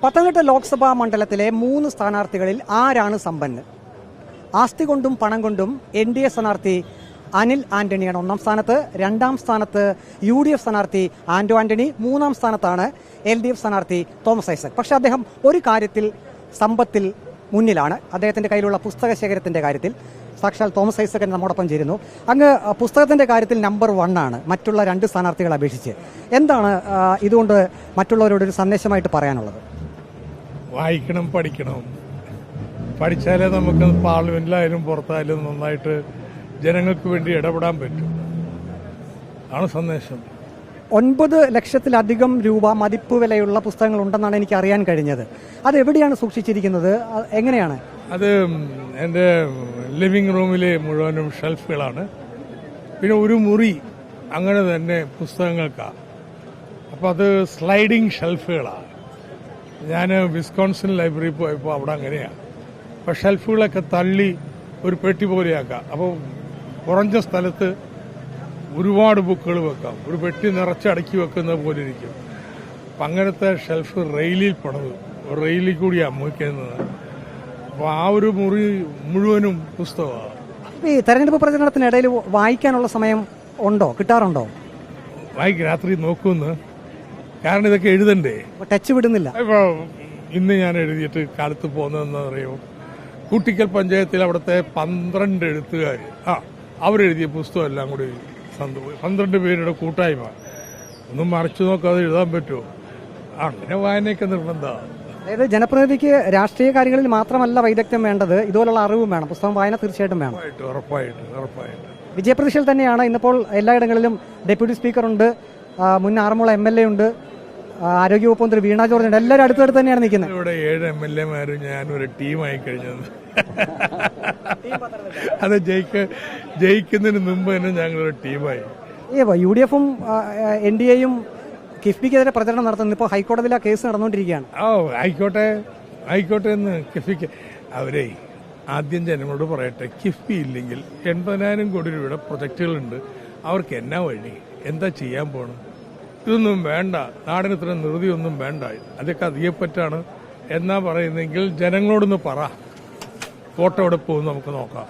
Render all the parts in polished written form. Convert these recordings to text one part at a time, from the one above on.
പത്തനംതിട്ട ലോക്സഭാ മണ്ഡലത്തിലെ 3 സ്ഥാനാർത്ഥികളിൽ ആരാണ് സമ്പന്നൻ? ആസ്തി കൊണ്ടും പണം കൊണ്ടും NDA സ്ഥാനാർത്ഥി അനിൽ ആന്റണിയാണ് ഒന്നാം സ്ഥാനത്ത്, രണ്ടാം സ്ഥാനത്ത് UDF സ്ഥാനാർത്ഥി ആന്റോ ആന്റണി, മൂന്നാം സ്ഥാനത്താണ് LDF സ്ഥാനാർത്ഥി തോമസ് ഐസക്. പക്ഷേ അദ്ദേഹം ഒരു കാര്യത്തിൽ സമ്പത്തിൽ മുന്നിലാണ്, അദ്ദേഹത്തിന്റെ കയ്യിലുള്ള പുസ്തക ശേഖരത്തിന്റെ കാര്യത്തിൽ. സാക്ഷാൽ തോമസ് ഐസകൻ നമ്മോടൊപ്പം ചേരുന്നു. അങ്ങ് പുസ്തകത്തിന്റെ കാര്യത്തിൽ നമ്പർ 1 ആണ് മറ്റുള്ള 2 സ്ഥാനാർത്ഥികളെ അപേക്ഷിച്ച്. എന്താണ് ഇതുകൊണ്ട് മറ്റുള്ളവരോടൊരു സന്ദേശമായിട്ട് പറയാനുള്ളത്? വായിക്കണം, പഠിക്കണം. പഠിച്ചാലേ നമുക്ക് പാർലമെന്റിലായാലും പുറത്തായാലും നന്നായിട്ട് ജനങ്ങൾക്ക് വേണ്ടി ഇടപെടാൻ പറ്റും. ആണ് സന്ദേശം. 9 ലക്ഷത്തിലധികം രൂപ മതിപ്പ് വിലയുള്ള പുസ്തകങ്ങൾ ഉണ്ടെന്നാണ് എനിക്ക് അറിയാൻ കഴിഞ്ഞത്. അത് എവിടെയാണ് സൂക്ഷിച്ചിരിക്കുന്നത്? എങ്ങനെയാണ്? അത് എൻ്റെ ലിവിംഗ് റൂമിലെ മുഴുവനും ഷെൽഫുകളാണ്. പിന്നെ ഒരു മുറി അങ്ങനെ തന്നെ പുസ്തകങ്ങൾക്കാണ്. അപ്പോൾ അത് സ്ലൈഡിങ് ഷെൽഫുകളാണ്. ഞാൻ വിസ്കോൺസിൻ ലൈബ്രറി പോയപ്പോൾ അവിടെ അങ്ങനെയാണ്. അപ്പോൾ ഷെൽഫുകളൊക്കെ തള്ളി ഒരു പെട്ടി പോലെയാക്കാം. അപ്പോൾ കുറഞ്ഞ സ്ഥലത്ത് ഒരുപാട് ബുക്കുകൾ വെക്കാം. ഒരു പെട്ടി നിറച്ചടക്കി വെക്കുന്ന പോലെ ഇരിക്കും. അപ്പം അങ്ങനത്തെ ഷെൽഫ് റെയിലിൽ പണിത്, റെയിലിൽ കൂടിയാണ് മുറിക്കുന്നത്. അപ്പോൾ ആ ഒരു മുറി മുഴുവനും പുസ്തകമാണ്. ഈ തെരഞ്ഞെടുപ്പ് പ്രചരണത്തിനിടയിൽ വായിക്കാനുള്ള സമയം ഉണ്ടോ, കിട്ടാറുണ്ടോ? വായിക്കും, രാത്രി നോക്കുമെന്ന്. കാരണം ഇതൊക്കെ എഴുതണ്ടേ, ടച്ച് വിടുന്നില്ല. ഇപ്പോൾ ഇന്ന് ഞാൻ എഴുതിയിട്ട് കാലത്ത് പോകുന്നതെന്ന് അറിയോ, കുട്ടിക്കൽ പഞ്ചായത്തിൽ അവിടുത്തെ 12 എഴുത്തുകാർ അവരെഴുതിയ പുസ്തകം എല്ലാം കൂടി 12 പേരുടെ കൂട്ടായ്മ. ഒന്നും മറിച്ചു നോക്കാതെ എഴുതാൻ പറ്റുമോ? അങ്ങനെ വായനയൊക്കെ നിർബന്ധമാണ്. അതായത് ജനപ്രതിനിധിക്ക് രാഷ്ട്രീയ കാര്യങ്ങളിൽ മാത്രമല്ല വൈദഗ്ധ്യം വേണ്ടത്, ഇതുപോലുള്ള അറിവും വേണം. പുസ്തകം വായന തീർച്ചയായിട്ടും വേണം. ഉറപ്പായിട്ട്. വിജയപ്രതീക്ഷയിൽ തന്നെയാണ് ഇന്നിപ്പോൾ എല്ലായിടങ്ങളിലും. ഡെപ്യൂട്ടി സ്പീക്കറുണ്ട്, മുൻ ആറന്മുള MLA ഉണ്ട്, ആരോഗ്യവകുപ്പ് മന്ത്രി വീണ ജോർജ് ഉണ്ട്. എല്ലാവരും അടുത്തടുത്ത് തന്നെയാണ് നിൽക്കുന്നത്. ഇവിടെ 7 MLA മാരും ഞാനൊരു ടീമായി കഴിഞ്ഞത്. അത് ജയിക്കുന്നതിന് മുമ്പ് തന്നെ ഞങ്ങളൊരു ടീമായി. UDF-ഉം NDA-യും കിഫ്ബിക്കെതിരെ പ്രചരണം നടത്തുന്നു. ഇപ്പോൾ ഹൈക്കോടതിയിൽ ആ കേസ് നടന്നുകൊണ്ടിരിക്കുകയാണ്. ആയിക്കോട്ടെ എന്ന് കിഫ്ബിക്ക് അവരെ ആദ്യം ജനങ്ങളോട് പറയട്ടെ, കിഫ്ബി ഇല്ലെങ്കിൽ 80,000 കോടി രൂപയുടെ പ്രൊജക്ടുകളുണ്ട്. അവർക്ക് എന്നാ വഴി, എന്താ ചെയ്യാൻ പോണം? ഇതൊന്നും വേണ്ട, നാടിന് ഇത്ര നിർത്തിയൊന്നും വേണ്ട, അതൊക്കെ അധികപ്പറ്റാണ് എന്നാ പറയുന്നെങ്കിൽ ജനങ്ങളോടൊന്ന് പറ. ഫോട്ടോ എവിടെ പോകും നമുക്ക് നോക്കാം.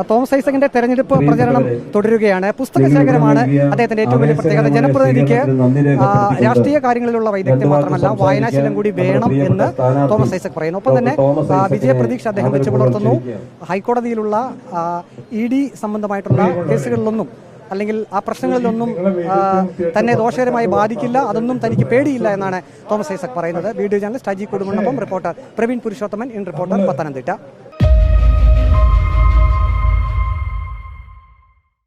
തോമസ് ഐസകിന്റെ തെരഞ്ഞെടുപ്പ് പ്രചരണം തുടരുകയാണ്. പുസ്തക ശേഖരമാണ് അദ്ദേഹത്തിന്റെ ഏറ്റവും വലിയ പ്രത്യേകത. ജനപ്രതിനിധിക്ക് രാഷ്ട്രീയ കാര്യങ്ങളിലുള്ള വൈദഗ്ധ്യം മാത്രമല്ല, വായനാശീലം കൂടി വേണം എന്ന് തോമസ് ഐസക് പറയുന്നു. ഒപ്പം തന്നെ വിജയപ്രതീക്ഷ അദ്ദേഹം വെച്ച് പുലർത്തുന്നു. ഹൈക്കോടതിയിലുള്ള ED സംബന്ധമായിട്ടുള്ള കേസുകളിലൊന്നും അല്ലെങ്കിൽ ആ പ്രശ്നങ്ങളിലൊന്നും തന്നെ ദോഷകരമായി ബാധിക്കില്ല, അതൊന്നും തനിക്ക് പേടിയില്ല എന്നാണ് തോമസ് ഐസക് പറയുന്നത്. വീഡിയോ ജേർണലിസ്റ്റ് അജി കുടുംബനൊപ്പം reporter Praveen Purushothaman, in reporter, Pathanamthitta.